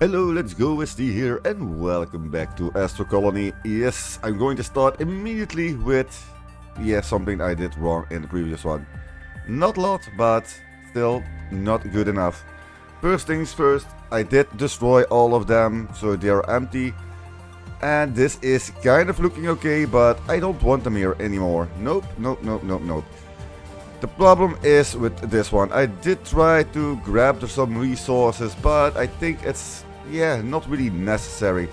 Hello, let's go, SD here, and welcome back to AstroColony. Yes, I'm going to start immediately with, something I did wrong in the previous one. Not a lot, but still not good enough. First things first, I did destroy all of them, so they are empty. And this is kind of looking okay, but I don't want them here anymore. Nope. The problem is with this one. I did try to grab some resources, but I think it's not really necessary.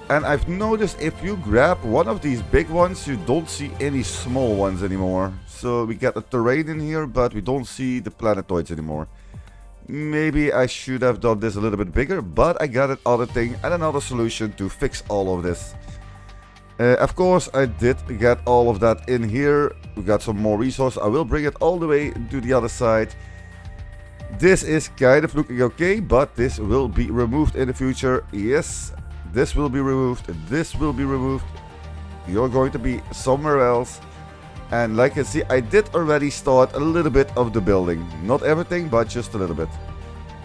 And I've noticed if you grab one of these big ones, you don't see any small ones anymore. So we got the terrain in here, but we don't see the planetoids anymore. Maybe I should have done this a little bit bigger, but I got another thing and another solution to fix all of this. Of course, I did get all of that in here. We got some more resources. I will bring it all the way to the other side. This is kind of looking okay, but this will be removed in the future. Yes, this will be removed. This will be removed. You're going to be somewhere else. And like you see, I did already start a little bit of the building. Not everything, but just a little bit.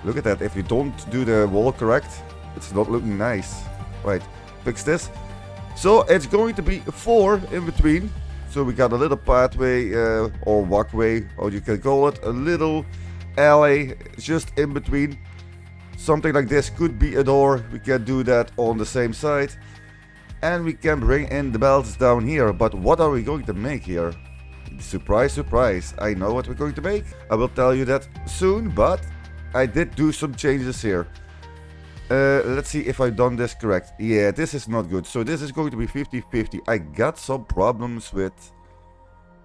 Look at that. If you don't do the wall correct, it's not looking nice. Right, fix this. So it's going to be 4 in between. So we got a little pathway or walkway, or you can call it a little alley just in between. Something like this could be a door. We can do that on the same side. And we can bring in the belts down here. But what are we going to make here? Surprise, surprise. I know what we're going to make. I will tell you that soon, but I did do some changes here. Let's see if I've done this correct. Yeah, this is not good. So this is going to be 50-50. I got some problems with,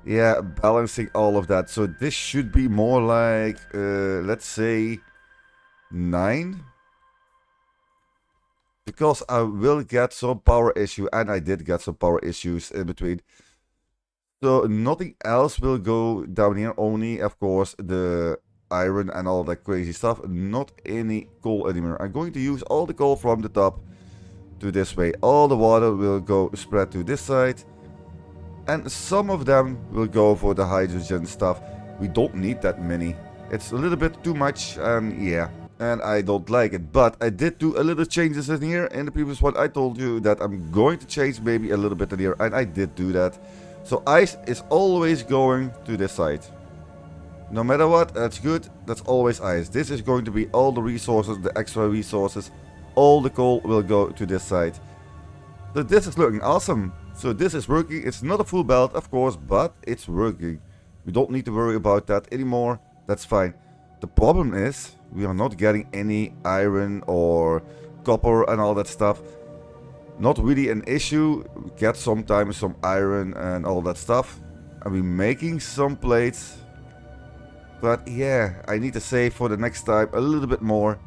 balancing all of that. So this should be more like, let's say, 9. Because I will get some power issue, and I did get some power issues in between. So nothing else will go down here. Only, of course, the iron and all that crazy stuff, not any coal anymore. I'm going to use all the coal from the top to this way. All the water will go spread to this side, and some of them will go for the hydrogen stuff. We don't need that many. It's a little bit too much, and and I don't like it. But I did do a little changes in here. In the previous one, I told you that I'm going to change maybe a little bit in here, and I did do that. So ice is always going to this side. No matter what, that's good. That's always ice. This is going to be all the resources, the extra resources. All the coal will go to this side. So this is looking awesome. So this is working. It's not a full belt, of course, but it's working. We don't need to worry about that anymore. That's fine. The problem is we are not getting any iron or copper and all that stuff. Not really an issue. We get sometimes some iron and all that stuff. And we're making some plates. But I need to save for the next time a little bit more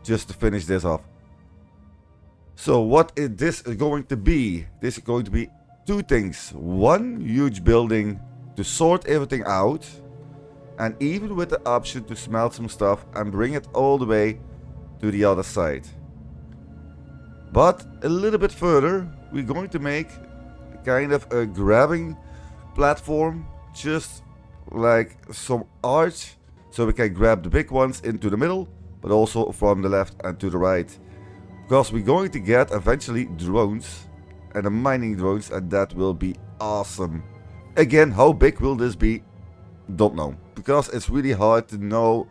just to finish this off. So what is this going to be? This is going to be 2 things. One huge building to sort everything out. And even with the option to smelt some stuff and bring it all the way to the other side. But a little bit further, we're going to make kind of a grabbing platform. Just like some arch, so we can grab the big ones into the middle, but also from the left and to the right, because we're going to get eventually drones and the mining drones, and that will be awesome. Again, how big will this be? Don't know, because it's really hard to know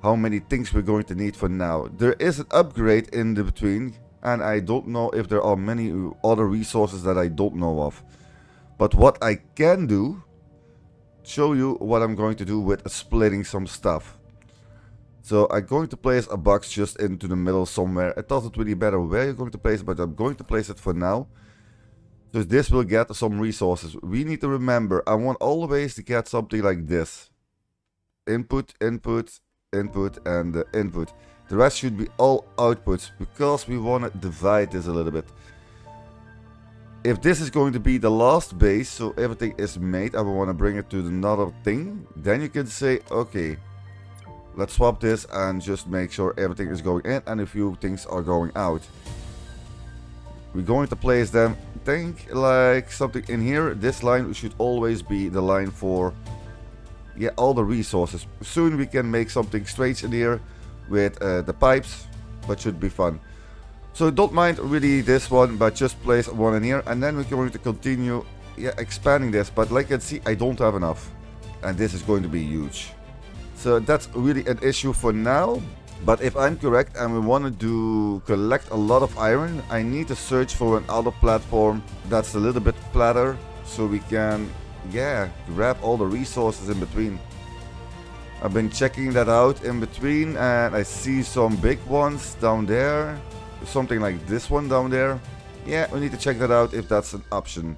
how many things we're going to need for now. There is an upgrade in the between, and I don't know if there are many other resources that I don't know of. But what I can do, show you what I'm going to do with splitting some stuff. So I'm going to place a box just into the middle somewhere. It doesn't really matter where you're going to place it, but I'm going to place it for now. So this will get some resources. We need to remember, I want always to get something like this. Input, input, input, and input. The rest should be all outputs, because we want to divide this a little bit. If this is going to be the last base, so everything is made, and we want to bring it to another thing, then you can say, okay, let's swap this and just make sure everything is going in and a few things are going out. We're going to place them, think like something in here. This line should always be the line for all the resources. Soon we can make something strange in here with the pipes. but should be fun. So don't mind really this one, but just place one in here, and then we're going to continue expanding this. But like you can see, I don't have enough, and this is going to be huge. So that's really an issue for now. But if I'm correct and we want to collect a lot of iron, I need to search for another platform that's a little bit flatter, so we can, grab all the resources in between. I've been checking that out in between, and I see some big ones down there. Something like this one down there. Yeah, we need to check that out if that's an option.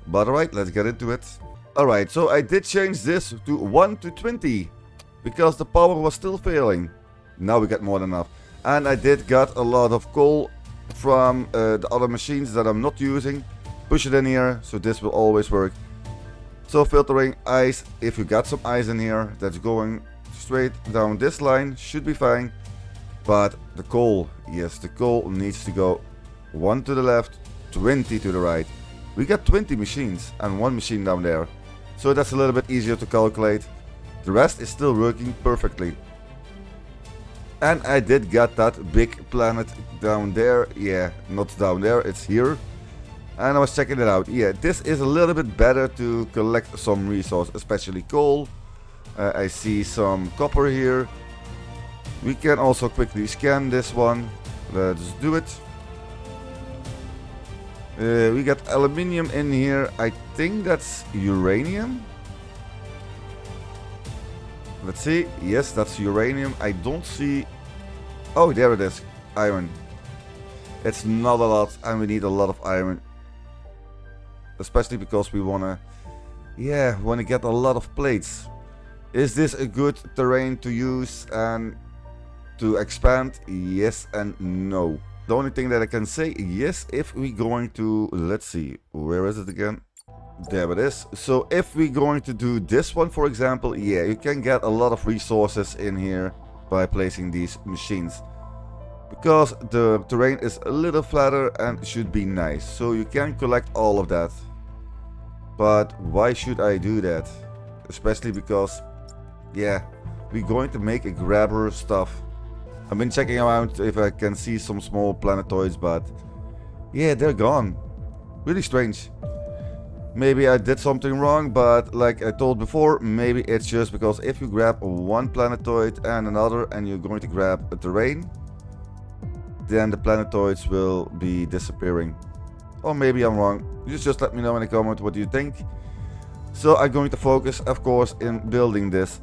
But alright, let's get into it. Alright, so I did change this to 1 to 20. Because the power was still failing. Now we got more than enough. And I did get a lot of coal from the other machines that I'm not using. Push it in here, so this will always work. So filtering ice, if you got some ice in here, that's going straight down this line, should be fine. But the coal, yes, the coal needs to go 1 to the left, 20 to the right. We got 20 machines and 1 machine down there. So that's a little bit easier to calculate. The rest is still working perfectly. And I did get that big planet down there. Yeah, not down there, it's here. And I was checking it out. Yeah, this is a little bit better to collect some resource, especially coal. I see some copper here. We can also quickly scan this one. Let's do it. We got aluminium in here. I think that's uranium. Let's see. Yes, that's uranium. I don't see... Oh, there it is. Iron. It's not a lot, and we need a lot of iron. Especially because we wanna... Yeah, wanna get a lot of plates. Is this a good terrain to use and to expand? Yes and no. The only thing that I can say, yes, if we're going to... Let's see. Where is it again? There it is. So if we're going to do this one, for example, yeah, you can get a lot of resources in here by placing these machines. Because the terrain is a little flatter and should be nice. So you can collect all of that. But why should I do that? Especially because, yeah, we're going to make a grabber stuff. I've been checking around if I can see some small planetoids, but yeah, they're gone. Really strange. Maybe I did something wrong, but like I told before, maybe it's just because if you grab one planetoid and another and you're going to grab a terrain, then the planetoids will be disappearing. Or maybe I'm wrong. Just let me know in the comment what you think. So I'm going to focus, of course, in building this.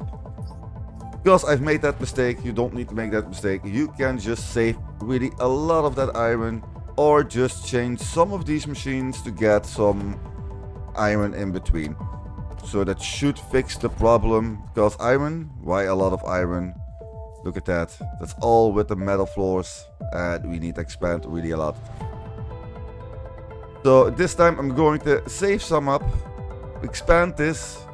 Because I've made that mistake, you don't need to make that mistake. You can just save really a lot of that iron, or just change some of these machines to get some iron in between. So that should fix the problem. Because iron, why a lot of iron? Look at that. That's all with the metal floors, and we need to expand really a lot. So this time I'm going to save some up, expand this,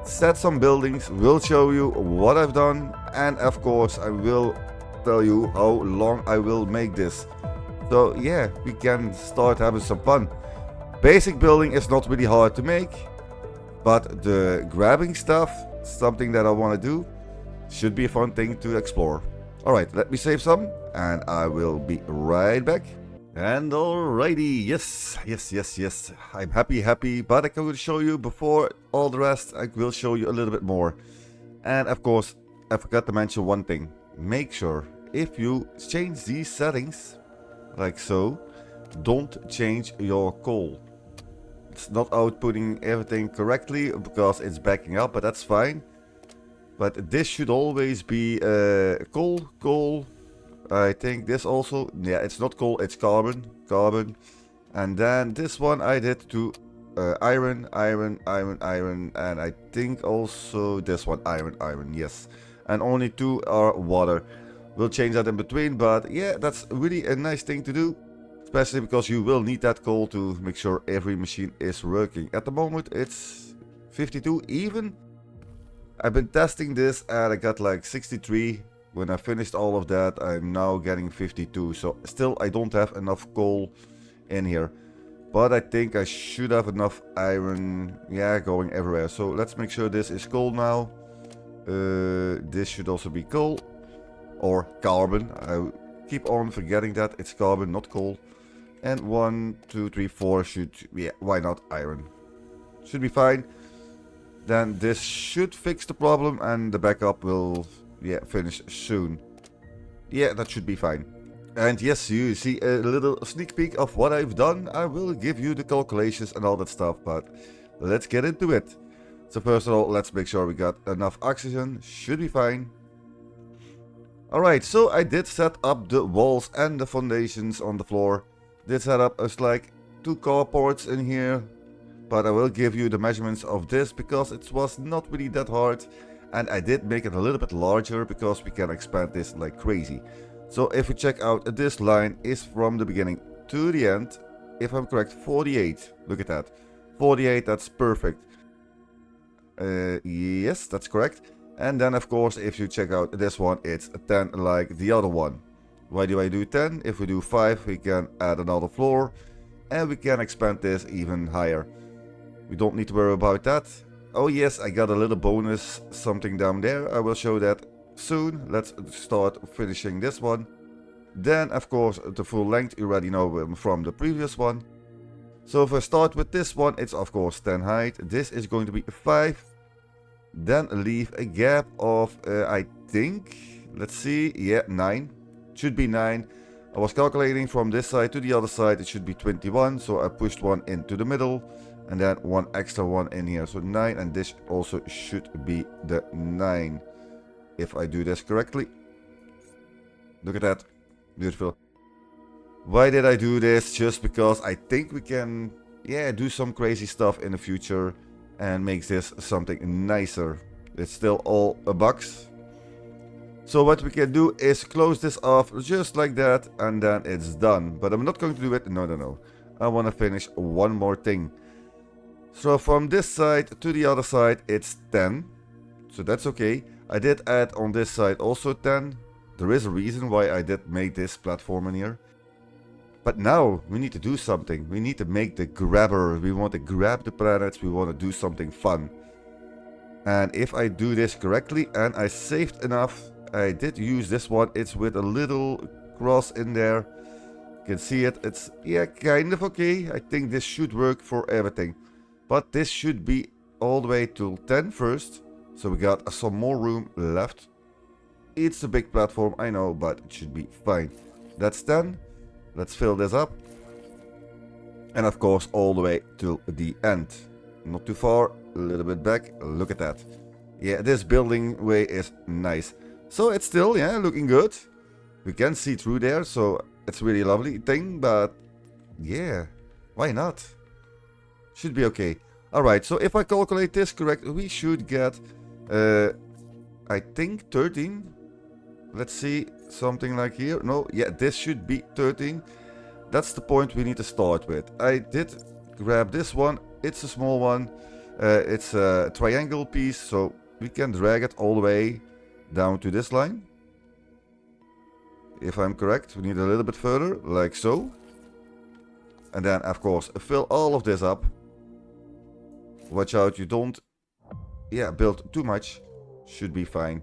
set some buildings, will show you what I've done, and of course I will tell you how long I will make this. So yeah, we can start having some fun. Basic building is not really hard to make, but the grabbing stuff, something that I want to do, should be a fun thing to explore. Alright, let me save some, and I will be right back. And alrighty, yes, I'm happy, but I can show you before all the rest, I will show you a little bit more. And of course, I forgot to mention one thing. Make sure, if you change these settings, like so, don't change your coal. It's not outputting everything correctly because it's backing up, but that's fine. But this should always be coal. I think this also, yeah, it's not coal, it's carbon. And then this one I did to iron, and I think also this one iron, yes. And only 2 are water. We'll change that in between, but yeah, that's really a nice thing to do. Especially because you will need that coal to make sure every machine is working. At the moment it's 52 even. I've been testing this and I got like 63. When I finished all of that, I'm now getting 52. So still I don't have enough coal in here. But I think I should have enough iron, yeah, going everywhere. So let's make sure this is coal now. This should also be coal. or carbon. I keep on forgetting that it's carbon, not coal. And 1, 2, 3, 4 should, yeah, why not iron? Should be fine. Then this should fix the problem and the backup will, yeah, finish soon. Yeah, that should be fine. And yes, you see a little sneak peek of what I've done. I will give you the calculations and all that stuff, but let's get into it. So first of all, let's make sure we got enough oxygen. Should be fine. Alright, so I did set up the walls and the foundations on the floor. Did set up as like 2 carports in here. But I will give you the measurements of this because it was not really that hard. And I did make it a little bit larger because we can expand this like crazy. So if we check out, this line is from the beginning to the end. If I'm correct, 48. Look at that. 48, that's perfect. Yes, that's correct. And then of course, if you check out this one, it's 10 like the other one. Why do I do 10? If we do 5, we can add another floor. And we can expand this even higher. We don't need to worry about that. Oh yes, I got a little bonus something down there. I will show that soon. Let's start finishing this one. Then of course the full length you already know from the previous one. So if I start with this one, it's of course 10 height. This is going to be 5. Then leave a gap of I think, let's see, yeah, 9. Should be 9. I was calculating from this side to the other side, it should be 21. So I pushed one into the middle. And then one extra one in here, so 9, and this also should be the 9. If I do this correctly. Look at that. Beautiful. Why did I do this? Just because I think we can, yeah, do some crazy stuff in the future and make this something nicer. It's still all a box. So what we can do is close this off just like that, and then it's done. But I'm not going to do it. No. I want to finish one more thing. So from this side to the other side, it's 10. So that's okay. I did add on this side also 10. There is a reason why I did make this platform in here. But now we need to do something. We need to make the grabber. We want to grab the planets. We want to do something fun. And if I do this correctly and I saved enough, I did use this one. It's with a little cross in there. You can see it. It's, yeah, kind of okay. I think this should work for everything. But this should be all the way to 10 first. So we got some more room left. It's a big platform, I know, but it should be fine. That's 10. Let's fill this up. And of course, all the way to the end. Not too far, a little bit back. Look at that. Yeah, this building way is nice. So it's still, yeah, looking good. We can see through there, so it's really lovely thing. But yeah, why not? Should be okay. Alright, so if I calculate this correct, we should get, I think 13. Let's see, something like here. No, yeah, this should be 13. That's the point we need to start with. I did grab this one. It's a small one. It's a triangle piece, so we can drag it all the way down to this line. If I'm correct, we need a little bit further, like so. And then, of course, fill all of this up. Watch out, you don't, yeah, build too much. Should be fine.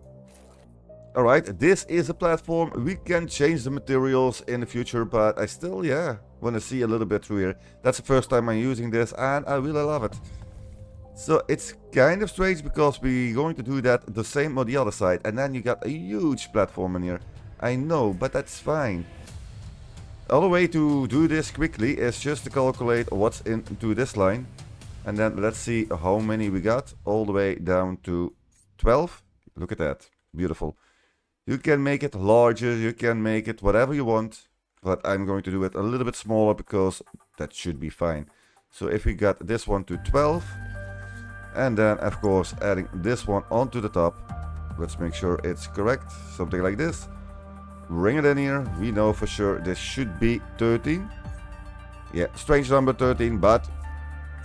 Alright, this is a platform. We can change the materials in the future, but I still, yeah, want to see a little bit through here. That's the first time I'm using this, and I really love it. So it's kind of strange because we're going to do that the same on the other side. And then you got a huge platform in here. I know, but that's fine. The other way to do this quickly is just to calculate what's into this line. And then let's see how many we got, all the way down to 12. Look at that. Beautiful. You can make it larger, you can make it whatever you want. But I'm going to do it a little bit smaller because that should be fine. So if we got this one to 12. And then of course adding this one onto the top. Let's make sure it's correct. Something like this. Bring it in here. We know for sure this should be 13. Yeah, strange number 13, but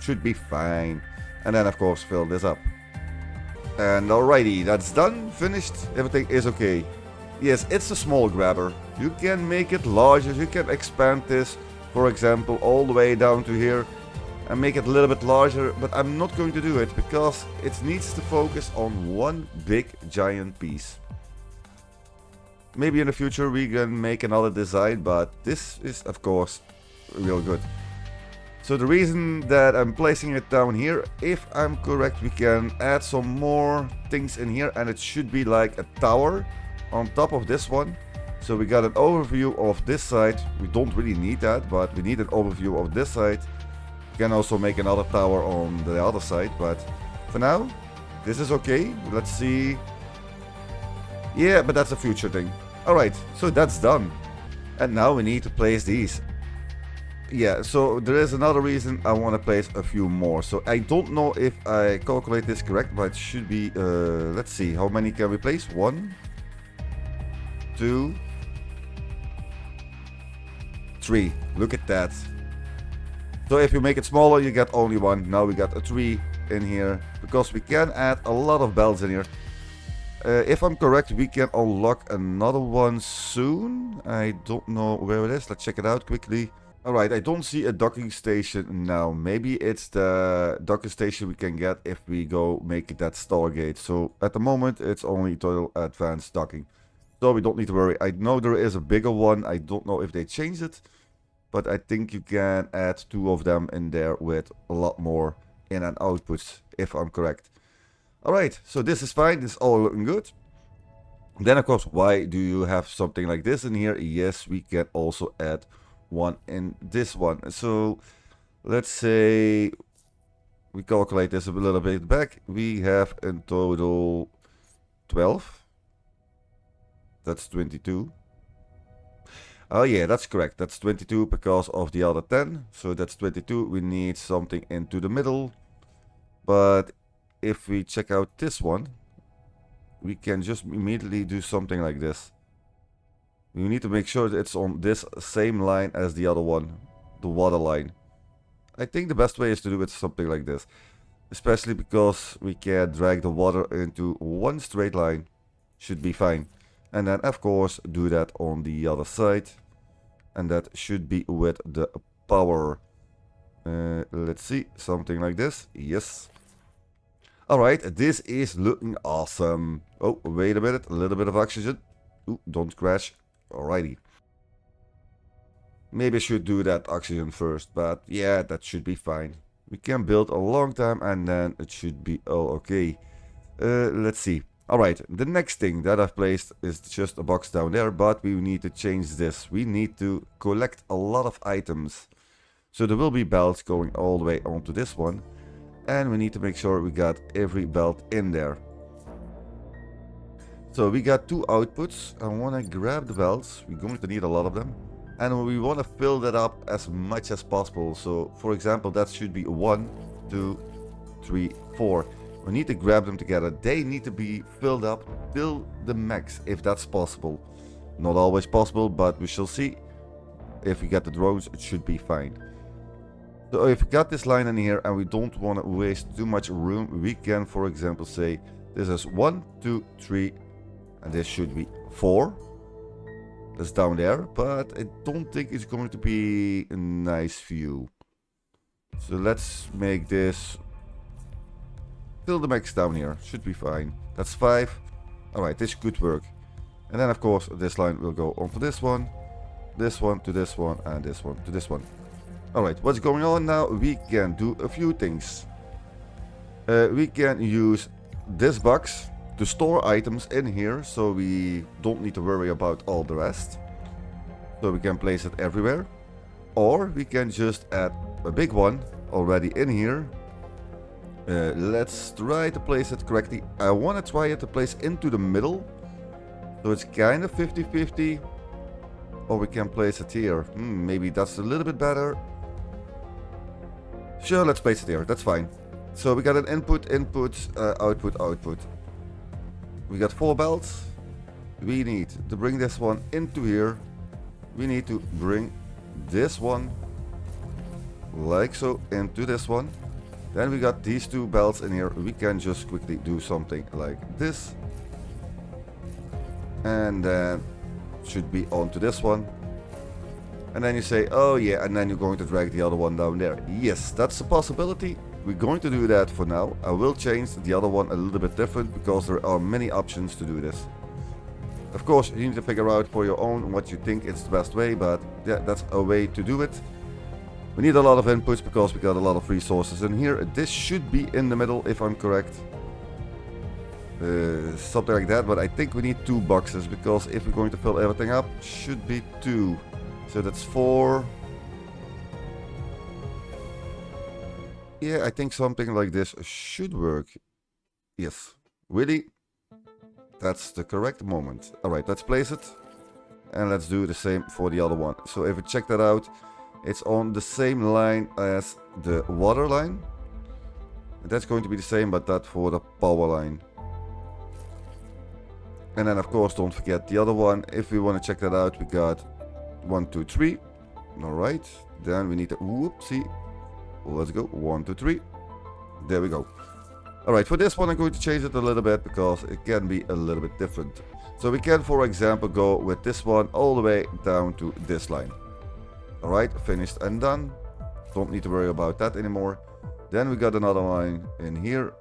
should be fine. And then of course fill this up. And alrighty, that's done, finished, everything is okay. Yes, it's a small grabber. You can make it larger, you can expand this, for example, all the way down to here. And make it a little bit larger, but I'm not going to do it because it needs to focus on one big giant piece. Maybe in the future we can make another design, but this is of course real good. So the reason that I'm placing it down here, if I'm correct, we can add some more things in here, and it should be like a tower on top of this one. So we got an overview of this side. We don't really need that, but we need an overview of this side. We can also make another tower on the other side, but for now, this is okay. Let's see. Yeah, but that's a future thing. Alright, so that's done. And now we need to place these. Yeah, so there is another reason I want to place a few more. So I don't know if I calculate this correct, but it should be, let's see, how many can we place? 1, 2, 3. Look at that. So if you make it smaller, you get only 1. Now we got a 3 in here, because we can add a lot of bells in here. If I'm correct, we can unlock another one soon. I don't know where it is. Let's check it out quickly. Alright, I don't see a docking station now. Maybe it's the docking station we can get if we go make that Stargate. So at the moment, it's only total advanced docking. So we don't need to worry. I know there is a bigger one. I don't know if they changed it. But I think you can add 2 of them in there with a lot more in and outputs, if I'm correct. Alright, so this is fine. This is all looking good. Then of course, why do you have something like this in here? Yes, we can also add one in this one. So let's say we calculate this a little bit back. We have in total 12. That's 22. Oh yeah, that's correct. That's 22 because of the other 10. So that's 22. We need something into the middle. But if we check out this one, we can just immediately do something like this. We need to make sure that it's on this same line as the other one, the water line. I think the best way is to do it something like this. Especially because we can drag the water into one straight line. Should be fine. And then of course do that on the other side. And that should be with the power. Let's see, something like this. Yes. Alright, this is looking awesome. Oh, wait a minute, a little bit of oxygen. Ooh, don't crash. Alrighty. Maybe I should do that oxygen first, but yeah, that should be fine. We can build a long time and then it should be all okay. Let's see. Alright, the next thing that I've placed is just a box down there, but we need to change this. We need to collect a lot of items. So there will be belts going all the way onto this one. And we need to make sure we got every belt in there. So we got 2 outputs. I want to grab the belts. We're going to need a lot of them. And we want to fill that up as much as possible. So for example, that should be 1, 2, 3, 4. We need to grab them together. They need to be filled up till the max, if that's possible. Not always possible, but we shall see. If we get the drones, it should be fine. So if we got this line in here and we don't want to waste too much room, we can, for example, say this is 1, 2, 3, and this should be 4. That's down there, but I don't think it's going to be a nice view. So let's make this till the max down here. Should be fine. That's 5. Alright, this could work. And then of course this line will go onto this one to this one, and this one to this one. Alright, what's going on now? We can do a few things. We can use this box to store items in here, so we don't need to worry about all the rest. So we can place it everywhere. Or we can just add a big one already in here. Let's try to place it correctly. I want to try it to place into the middle. So it's kind of 50-50. Or we can place it here. Maybe that's a little bit better. Sure, let's place it here. That's fine. So we got an input, output. We got 4 belts. We need to bring this one into here. We need to bring this one, like so, into this one. Then we got these 2 belts in here. We can just quickly do something like this. And then should be onto this one. And then you say, oh yeah, and then you're going to drag the other one down there. Yes, that's a possibility. We're going to do that for now. I will change the other one a little bit different because there are many options to do this. Of course, you need to figure out for your own what you think is the best way, but yeah, that's a way to do it. We need a lot of inputs because we got a lot of resources in here. This should be in the middle if I'm correct. Something like that, but I think we need 2 boxes because if we're going to fill everything up, should be 2. So that's 4. Yeah, I think something like this should work. Yes, really, that's the correct moment. Alright, let's place it. And let's do the same for the other one. So if we check that out, it's on the same line as the water line. That's going to be the same, but that for the power line. And then of course don't forget the other one. If we want to check that out, we got 1, 2, 3. Alright, then we need to, whoopsie. Let's go, 1, 2, 3. There we go. Alright, for this one I'm going to change it a little bit because it can be a little bit different. So we can, for example, go with this one all the way down to this line. Alright, finished and done. Don't need to worry about that anymore. Then we got another line in here.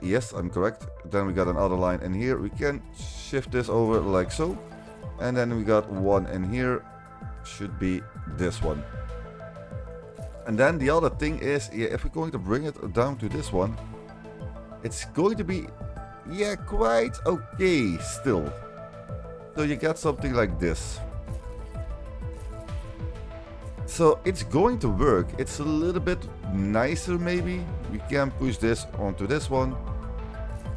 Yes, I'm correct. Then we got another line in here. We can shift this over like so. And then we got one in here. Should be this one. And then the other thing is, yeah, if we're going to bring it down to this one, it's going to be, yeah, quite okay still. So you got something like this. So it's going to work. It's a little bit nicer maybe. We can push this onto this one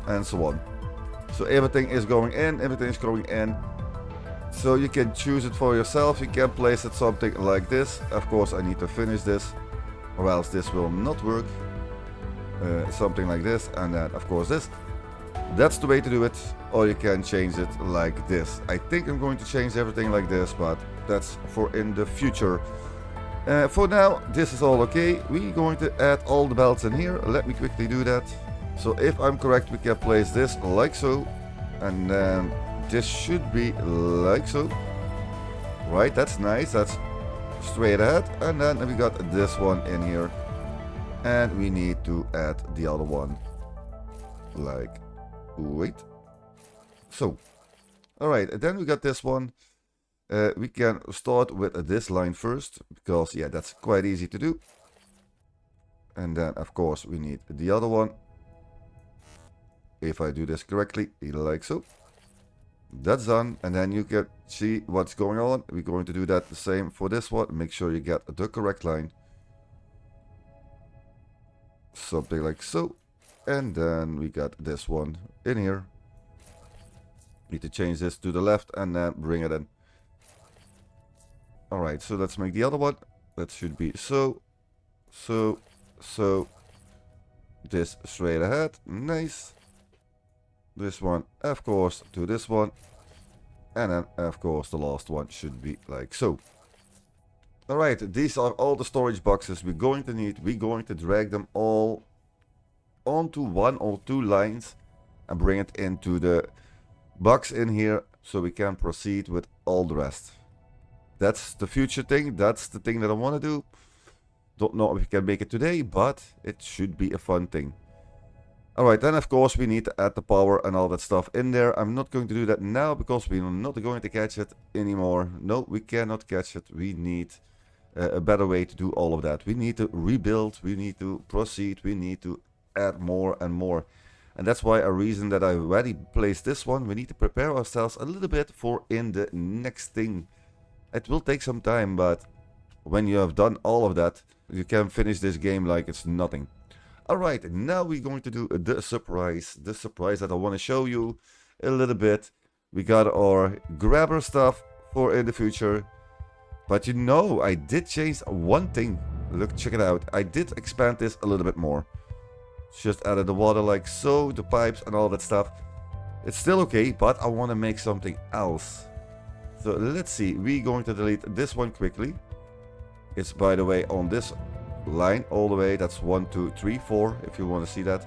and so on. So everything is going in, everything is going in. So you can choose it for yourself. You can place it something like this. Of course I need to finish this or else this will not work. Something like this, and then of course this. That's the way to do it. Or you can change it like this. I think I'm going to change everything like this, but that's for in the future. For now, this is all okay. We're going to add all the belts in here. Let me quickly do that. So if I'm correct, we can place this like so. And then this should be like so. Right, that's nice. That's straight ahead. And then we got this one in here. And we need to add the other one. Like, wait. So, alright, then we got this one. We can start with this line first, because yeah, that's quite easy to do. And then of course we need the other one. If I do this correctly, like so. That's done, and then you can see what's going on. We're going to do that the same for this one. Make sure you get the correct line. Something like so. And then we got this one in here. Need to change this to the left and then bring it in. Alright, so let's make the other one. That should be so. This straight ahead. Nice. This one, of course, to this one. And then, of course, the last one should be like so. Alright, these are all the storage boxes we're going to need. We're going to drag them all onto 1 or 2 lines and bring it into the box in here so we can proceed with all the rest. That's the future thing. That's the thing that I want to do. Don't know if we can make it today, but it should be a fun thing. Alright, then of course we need to add the power and all that stuff in there. I'm not going to do that now because we're not going to catch it anymore. No, we cannot catch it. We need a better way to do all of that. We need to rebuild. We need to proceed. We need to add more and more. And that's why a reason that I already placed this one. We need to prepare ourselves a little bit for in the next thing. It will take some time, but when you have done all of that, you can finish this game like it's nothing. Alright, now we're going to do the surprise that I want to show you a little bit. We got our grabber stuff for in the future. But you know, I did change one thing. Look, check it out. I did expand this a little bit more. Just added the water like so, the pipes and all that stuff. It's still okay, but I want to make something else. So let's see, we're going to delete this one quickly. It's by the way on this line all the way. That's 1, 2, 3, 4 if you want to see that.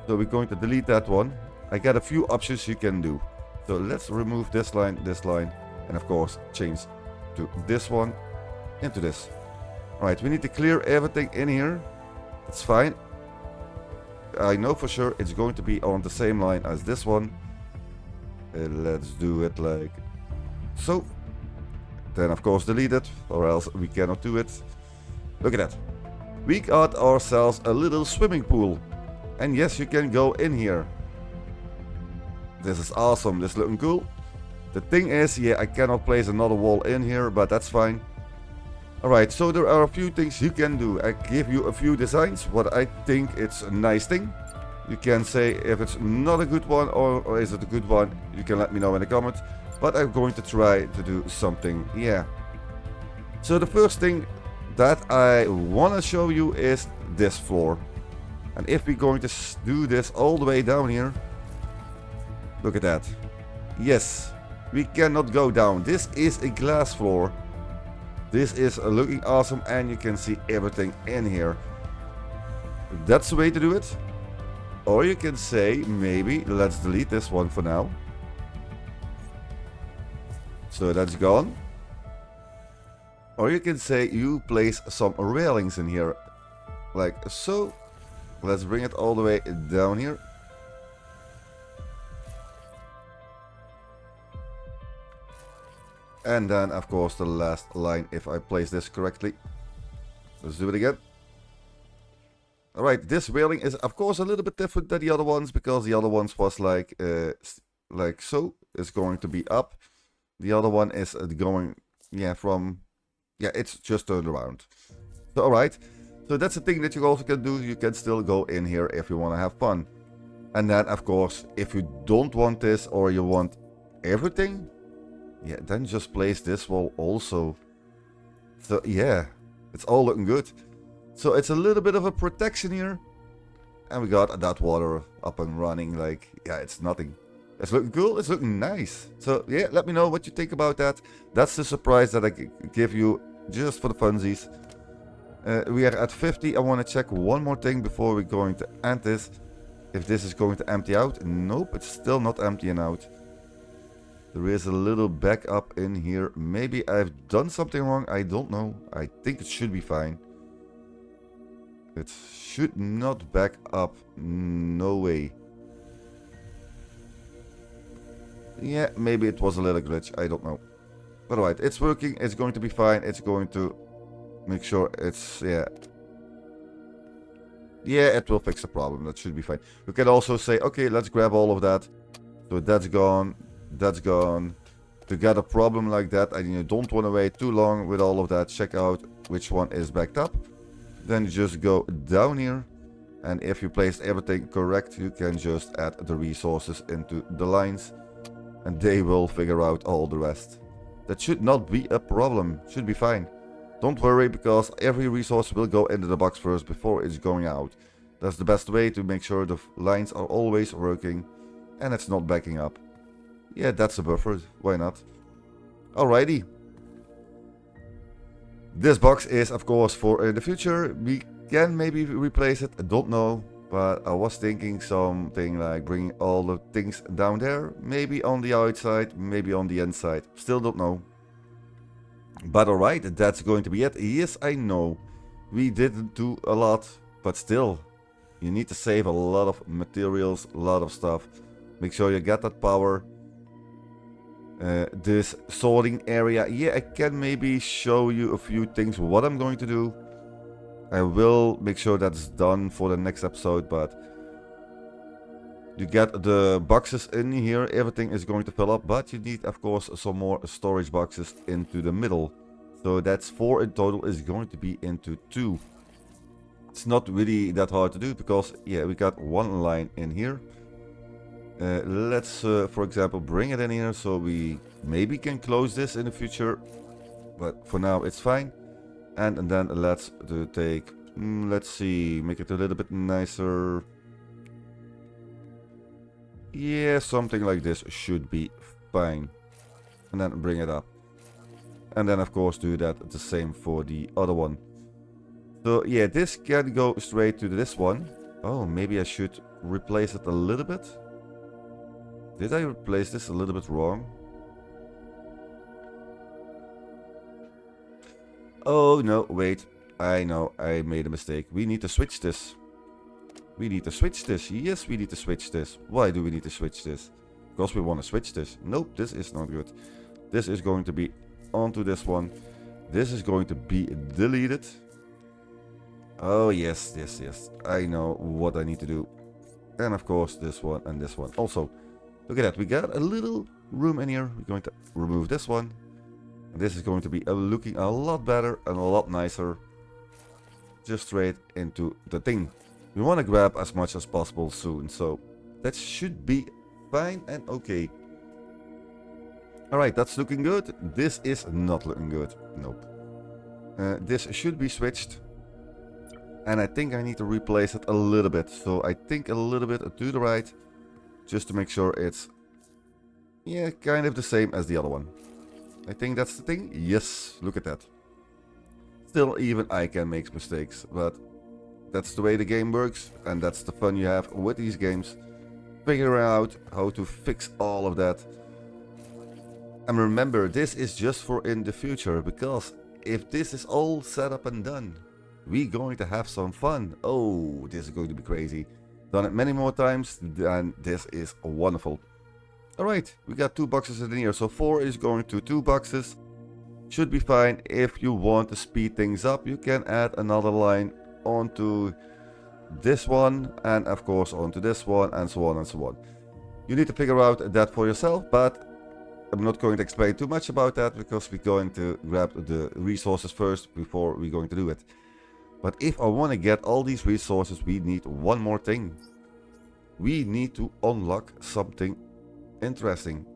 So we're going to delete that one. I got a few options you can do. So let's remove this line, and of course change to this one into this. Alright, we need to clear everything in here. That's fine. I know for sure it's going to be on the same line as this one. Let's do it like so. Then of course delete it, or else we cannot do it. Look at that. We got ourselves a little swimming pool. And yes, you can go in here. This is awesome, this is looking cool. The thing is, yeah, I cannot place another wall in here, but that's fine. Alright, so there are a few things you can do. I give you a few designs, what I think it's a nice thing. You can say if it's not a good one or is it a good one. You can let me know in the comments. But I'm going to try to do something, yeah. So the first thing that I want to show you is this floor. And if we're going to do this all the way down here. Look at that. Yes, we cannot go down. This is a glass floor. This is looking awesome and you can see everything in here. That's the way to do it. Or you can say, maybe, let's delete this one for now. So that's gone. Or you can say you place some railings in here. Like so. Let's bring it all the way down here. And then of course the last line, if I place this correctly. Let's do it again. Alright, this railing is of course a little bit different than the other ones, because the other ones was like so. It's going to be up. The other one is going, yeah, from, yeah, it's just turned around. So alright, so that's the thing that you also can do. You can still go in here if you want to have fun. And then of course, if you don't want this or you want everything, yeah, then just place this wall also. So yeah, it's all looking good. So it's a little bit of a protection here. And we got that water up and running, like, yeah, it's nothing. It's looking cool, it's looking nice. So yeah, let me know what you think about that. That's the surprise that I give you just for the funsies. We are at 50. I want to check one more thing before we're going to end this. If this is going to empty out. Nope, it's still not emptying out. There is a little backup in here. Maybe I've done something wrong. I don't know. I think it should be fine. It should not back up. No way. Yeah, maybe it was a little glitch. I don't know. But alright, it's working. It's going to be fine. It's going to make sure it's, yeah. Yeah, it will fix the problem. That should be fine. You can also say, okay, let's grab all of that. So that's gone. That's gone. To get a problem like that and you don't want to wait too long with all of that, check out which one is backed up. Then you just go down here. And if you placed everything correct, you can just add the resources into the lines. And they will figure out all the rest. That should not be a problem. Should be fine. Don't worry, because every resource will go into the box first before it's going out. That's the best way to make sure the lines are always working and it's not backing up. Yeah, that's a buffer. Why not? Alrighty. This box is of course for the future. We can maybe replace it. I don't know. But I was thinking something like bringing all the things down there. Maybe on the outside, maybe on the inside. Still don't know. But alright, that's going to be it. Yes, I know. We didn't do a lot. But still, you need to save a lot of materials, a lot of stuff. Make sure you get that power. This sorting area. Yeah, I can maybe show you a few things what I'm going to do. I will make sure that's done for the next episode, but you get the boxes in here, everything is going to fill up, but you need of course some more storage boxes into the middle. So that's 4 in total, is going to be into 2. It's not really that hard to do because, yeah, we got one line in here. Let's, for example, bring it in here so we maybe can close this in the future, but for now it's fine. And then let's take, let's see, make it a little bit nicer. Yeah, something like this should be fine. And then bring it up. And then of course do that the same for the other one. So yeah, this can go straight to this one. Oh, maybe I should replace it a little bit. Did I replace this a little bit wrong? Oh no, wait. I know, I made a mistake. We need to switch this. We need to switch this. Yes, we need to switch this. Why do we need to switch this? Because we want to switch this. Nope, this is not good. This is going to be onto this one. This is going to be deleted. Oh, yes, yes, yes. I know what I need to do. And of course, this one and this one. Also, look at that. We got a little room in here. We're going to remove this one. This is going to be looking a lot better and a lot nicer. Just straight into the thing. We want to grab as much as possible soon. So that should be fine and okay. Alright, that's looking good. This is not looking good. Nope. This should be switched. And I think I need to replace it a little bit. So I think a little bit to the right. Just to make sure it's, yeah, kind of the same as the other one. I think that's the thing. Yes, look at that. Still, even I can make mistakes. But that's the way the game works. And that's the fun you have with these games. Figuring out how to fix all of that. And remember, this is just for in the future. Because if this is all set up and done, we're going to have some fun. Oh, this is going to be crazy. Done it many more times, and this is wonderful. Alright, we got 2 boxes in here, so 4 is going to 2 boxes. Should be fine. If you want to speed things up, you can add another line onto this one, and of course onto this one, and so on and so on. You need to figure out that for yourself, but I'm not going to explain too much about that, because we're going to grab the resources first before we're going to do it. But if I want to get all these resources, we need one more thing. We need to unlock something interesting.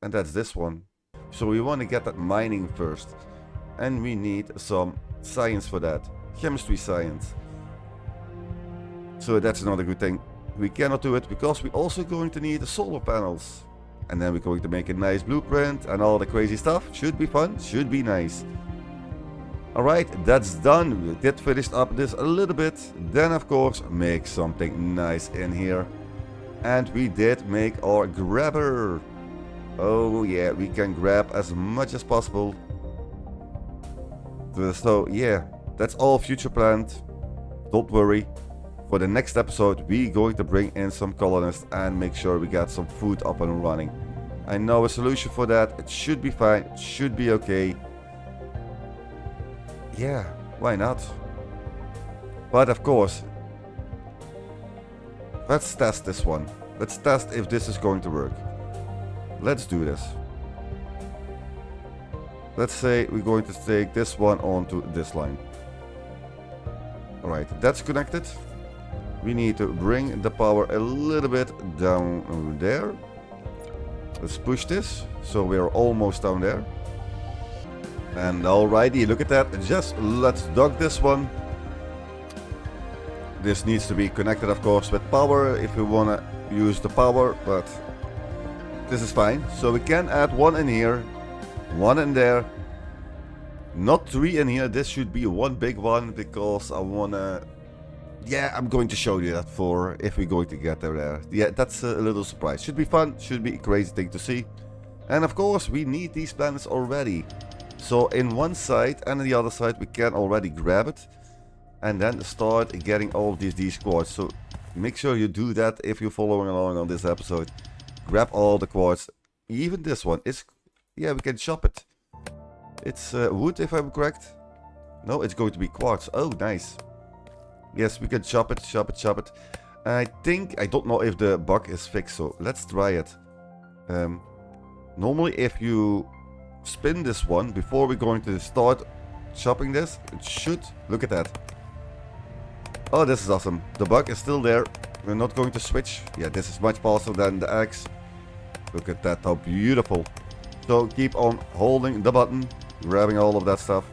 And that's this one. So we want to get that mining first. And we need some science for that. Chemistry science. So that's another good thing. We cannot do it because we're also going to need the solar panels. And then we're going to make a nice blueprint and all the crazy stuff. Should be fun, should be nice. Alright, that's done. We did finish up this a little bit. Then of course make something nice in here. And we did make our grabber. Oh yeah, we can grab as much as possible. So yeah, that's all future planned. Don't worry. For the next episode we're going to bring in some colonists and make sure we got some food up and running. I know a solution for that. It should be fine. It should be okay. Yeah, why not? But of course, let's test this one. Let's test if this is going to work. Let's do this. Let's say we're going to take this one onto this line. Alright, that's connected. We need to bring the power a little bit down there. Let's push this, so we're almost down there. And alrighty, look at that. Just let's dock this one. This needs to be connected, of course, with power if we want to use the power, but this is fine. So we can add one in here, one in there. Not 3 in here. This should be one big one because I want to... Yeah, I'm going to show you that for if we're going to get there. Yeah, that's a little surprise. Should be fun, should be a crazy thing to see. And of course, we need these planets already. So in one side and on the other side we can already grab it and then start getting all of these quartz. So make sure you do that if you're following along on this episode. Grab all the quartz. Even this one is, yeah, we can chop it. It's wood if I'm correct. No, it's going to be quartz. Oh, nice. Yes, we can chop it, chop it, chop it. I think, I don't know if the bug is fixed, so let's try it. Normally if you spin this one before we're going to start chopping this, it should, look at that. Oh, this is awesome. The bug is still there. We're not going to switch. Yeah, this is much faster than the axe. Look at that, how beautiful. So keep on holding the button, grabbing all of that stuff.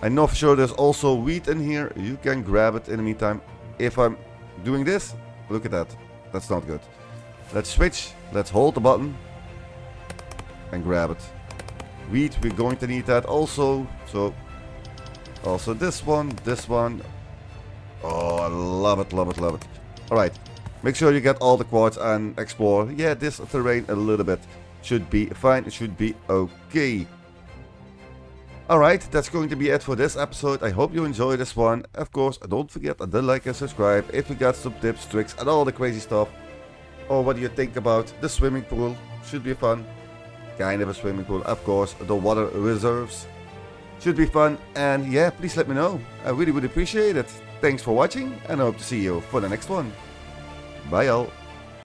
I know for sure there's also wheat in here. You can grab it in the meantime. If I'm doing this, look at that. That's not good. Let's switch. Let's hold the button and grab it. Wheat, we're going to need that also. So also this one, this one. Oh, I love it, love it, love it. Alright, make sure you get all the quartz and explore. Yeah, this terrain a little bit. Should be fine, it should be okay. Alright, that's going to be it for this episode. I hope you enjoyed this one. Of course, don't forget to like and subscribe if you got some tips, tricks and all the crazy stuff. Or what do you think about the swimming pool? Should be fun. Kind of a swimming pool. Of course, the water reserves. Should be fun. And yeah, please let me know. I really would appreciate it. Thanks for watching and I hope to see you for the next one. Bye all.